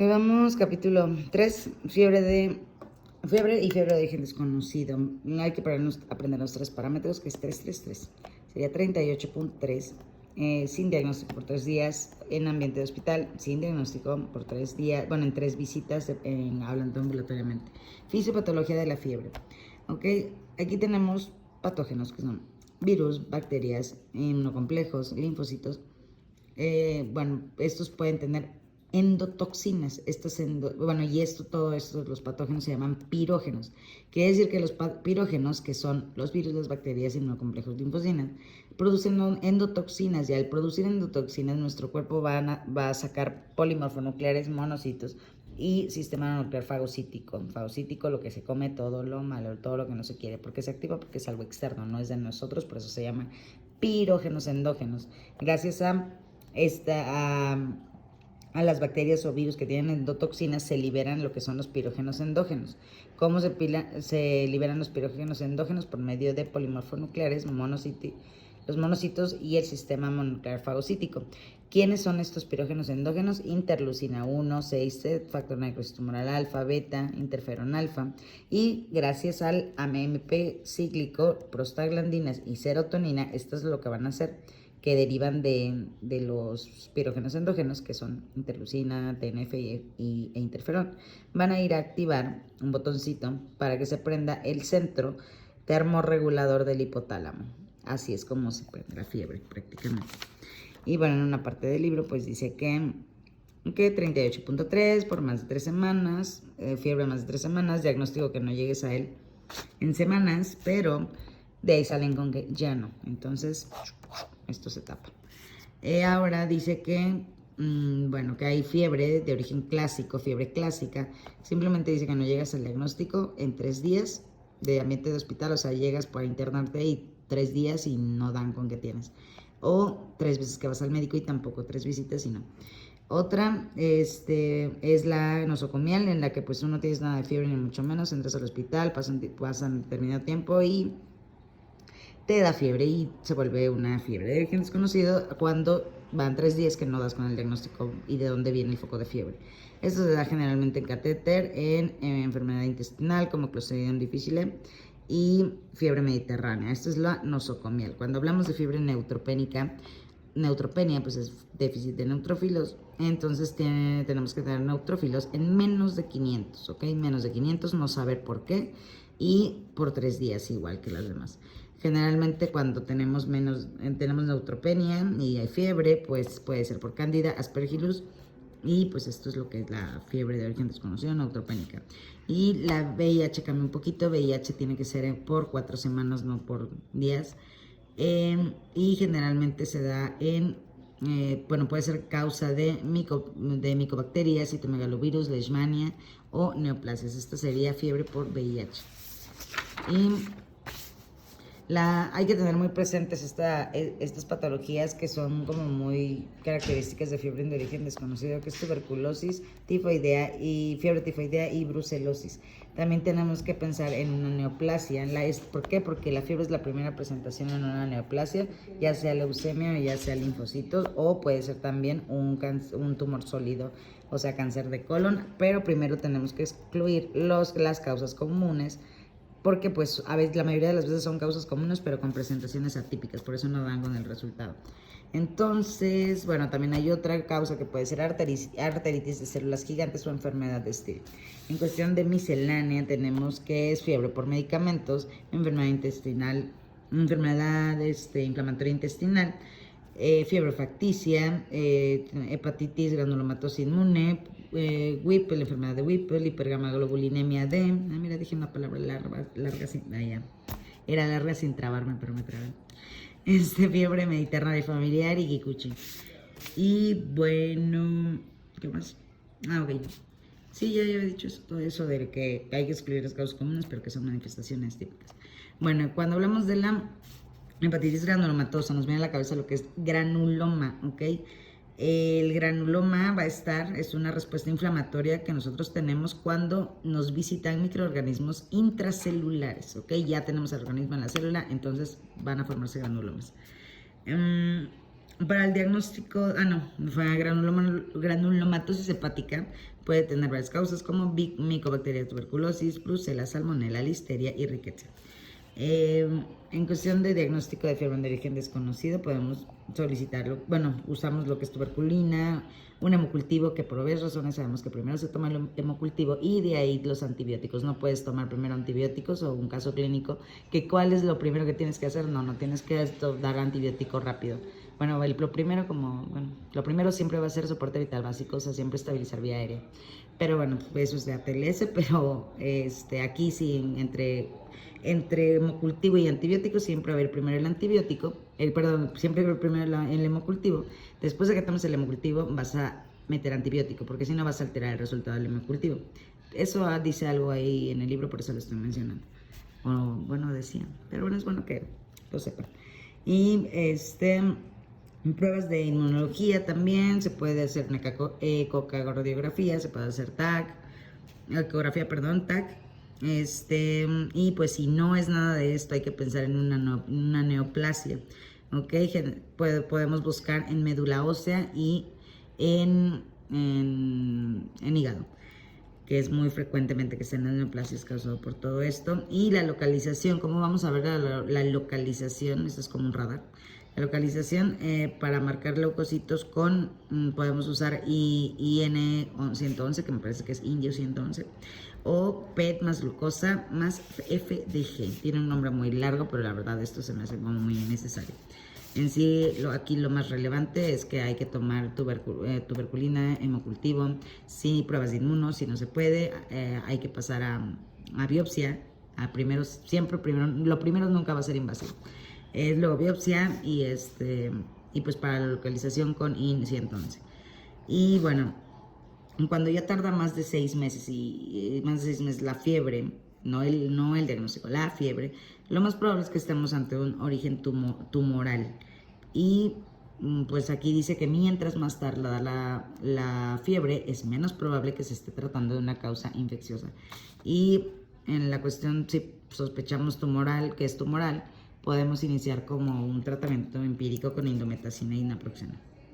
Hoy vamos, capítulo 3, fiebre y fiebre de origen desconocido. Hay que aprender los tres parámetros, que es 333. Sería 38.3. Sin diagnóstico por 3 días, en ambiente de hospital, sin diagnóstico por 3 días, bueno, en 3 visitas, hablando ambulatoriamente. Fisiopatología de la fiebre. Ok, aquí tenemos patógenos que son virus, bacterias, inmunocomplejos, linfocitos. Bueno, estos pueden tener endotoxinas. Todo esto, los patógenos se llaman pirógenos. Quiere decir que los pirógenos, que son los virus, las bacterias, inmunocomplejos, linfocinas, producen endotoxinas, y al producir endotoxinas, nuestro cuerpo va a sacar polimorfonucleares, monocitos, y sistema nuclear fagocítico. Fagocítico, lo que se come, todo lo malo, todo lo que no se quiere. ¿Por qué se activa? Porque es algo externo, no es de nosotros, por eso se llaman pirógenos endógenos. Gracias a las bacterias o virus que tienen endotoxinas, se liberan lo que son los pirógenos endógenos. ¿Cómo se liberan los pirógenos endógenos? Por medio de polimorfonucleares, los monocitos y el sistema mononuclear fagocítico. ¿Quiénes son estos pirógenos endógenos? Interleucina 1, 6, factor necrosis tumoral alfa, beta, interferón alfa. Y gracias al AMP cíclico, prostaglandinas y serotonina, esto es lo que van a hacer, que derivan de los pirógenos endógenos, que son interleucina, TNF e interferón, van a ir a activar un botoncito para que se prenda el centro termorregulador del hipotálamo. Así es como se prende la fiebre prácticamente. Y bueno, en una parte del libro pues dice que 38.3 por más de 3 semanas, fiebre más de 3 semanas, diagnóstico que no llegues a él en semanas, pero de ahí salen con que ya no. Entonces, esto se tapa. Ahora dice que, que hay fiebre de origen clásico, fiebre clásica. Simplemente dice que no llegas al diagnóstico en 3 días de ambiente de hospital, o sea, llegas para internarte y 3 días y no dan con que tienes. O 3 veces que vas al médico y tampoco 3 visitas y no. Otra es la nosocomial, en la que pues tú no tienes nada de fiebre ni mucho menos, entras al hospital, pasan determinado tiempo y te da fiebre y se vuelve una fiebre de origen desconocido cuando van 3 días que no das con el diagnóstico y de dónde viene el foco de fiebre. Esto se da generalmente en catéter, en enfermedad intestinal como Clostridium difficile y fiebre mediterránea. Esto es la nosocomial. Cuando hablamos de fiebre neutropenia pues es déficit de neutrófilos, entonces tenemos que tener neutrófilos en menos de 500, ¿ok? Menos de 500, no saber por qué, y por 3 días igual que las demás. Generalmente cuando tenemos neutropenia y hay fiebre, pues puede ser por Candida, Aspergillus, y pues esto es lo que es la fiebre de origen desconocido neutropénica. Y la VIH cambia un poquito. VIH tiene que ser por 4 semanas, no por días. Y generalmente se da puede ser causa de micobacterias, citomegalovirus, leishmania o neoplasias. Esta sería fiebre por VIH. Y hay que tener muy presentes estas patologías que son como muy características de fiebre de origen desconocido, que es tuberculosis, tifoidea y fiebre tifoidea y brucelosis. También tenemos que pensar en una neoplasia. ¿Por qué? Porque la fiebre es la primera presentación en una neoplasia, ya sea leucemia o ya sea linfocitos, o puede ser también un tumor sólido, o sea, cáncer de colon. Pero primero tenemos que excluir las causas comunes, porque pues a veces, la mayoría de las veces son causas comunes, pero con presentaciones atípicas, por eso no dan con el resultado. Entonces, bueno, también hay otra causa que puede ser arteritis de células gigantes o enfermedad de Still. En cuestión de miscelánea tenemos que es fiebre por medicamentos, enfermedad intestinal, enfermedad inflamatoria intestinal, fiebre facticia, hepatitis, granulomatosis inmune, Whipple, la enfermedad de Whipple, hipergamaglobulinemia D. Mira, dije una palabra larga sin, era larga sin trabarme, pero me trabé. Fiebre mediterránea familiar y Kikuchi. Y bueno, ¿qué más? Ok. Sí, ya había dicho todo eso de que hay que excluir las causas comunes, pero que son manifestaciones típicas. Bueno, cuando hablamos de la hepatitis granulomatosa, nos viene a la cabeza lo que es granuloma, ¿ok? El granuloma es una respuesta inflamatoria que nosotros tenemos cuando nos visitan microorganismos intracelulares, ¿ok? Ya tenemos el organismo en la célula, entonces van a formarse granulomas. Para el diagnóstico, fue granulomatosis hepática, puede tener varias causas como Mycobacteria tuberculosis, Brucella, Salmonella, Listeria y Rickettsia. En cuestión de diagnóstico de fiebre de origen desconocido, podemos solicitarlo. Bueno, usamos lo que es tuberculina, un hemocultivo, que por varias razones sabemos que primero se toma el hemocultivo y de ahí los antibióticos. No puedes tomar primero antibióticos o un caso clínico, que ¿cuál es lo primero que tienes que hacer? No tienes que dar antibiótico rápido. Bueno, lo primero siempre va a ser soporte vital básico, o sea, siempre estabilizar vía aérea. Pero bueno, eso es de ATLS, pero aquí sí, entre hemocultivo y antibiótico, siempre va a ir primero el antibiótico, siempre va a ir primero el hemocultivo. Después de que tomes el hemocultivo, vas a meter antibiótico, porque si no vas a alterar el resultado del hemocultivo. Eso dice algo ahí en el libro, por eso lo estoy mencionando. O bueno, decía, pero bueno, es bueno que lo sepan. Y pruebas de inmunología también, se puede hacer una ecocardiografía, se puede hacer TAC, y pues si no es nada de esto, hay que pensar en una neoplasia, ¿ok? Podemos buscar en médula ósea y en hígado, que es muy frecuentemente que sean las neoplasias causado por todo esto. Y la localización, ¿cómo vamos a ver la localización? Esto es como un radar. La localización, para marcar leucocitos podemos usar IN111, que me parece que es Indio 111, o PET más glucosa más FDG. Tiene un nombre muy largo, pero la verdad esto se me hace como muy innecesario. En sí, aquí lo más relevante es que hay que tomar tuberculina, hemocultivo, sí, pruebas de inmuno, si no se puede, hay que pasar a biopsia, lo primero nunca va a ser invasivo. Luego biopsia y pues para la localización con IN111. Y bueno, cuando ya tarda más de 6 meses la fiebre, no el diagnóstico, la fiebre, lo más probable es que estemos ante un origen tumoral. Y pues aquí dice que mientras más tarda la fiebre, es menos probable que se esté tratando de una causa infecciosa. Y en la cuestión, si sospechamos que es tumoral, podemos iniciar como un tratamiento empírico con indometacina y naproxeno.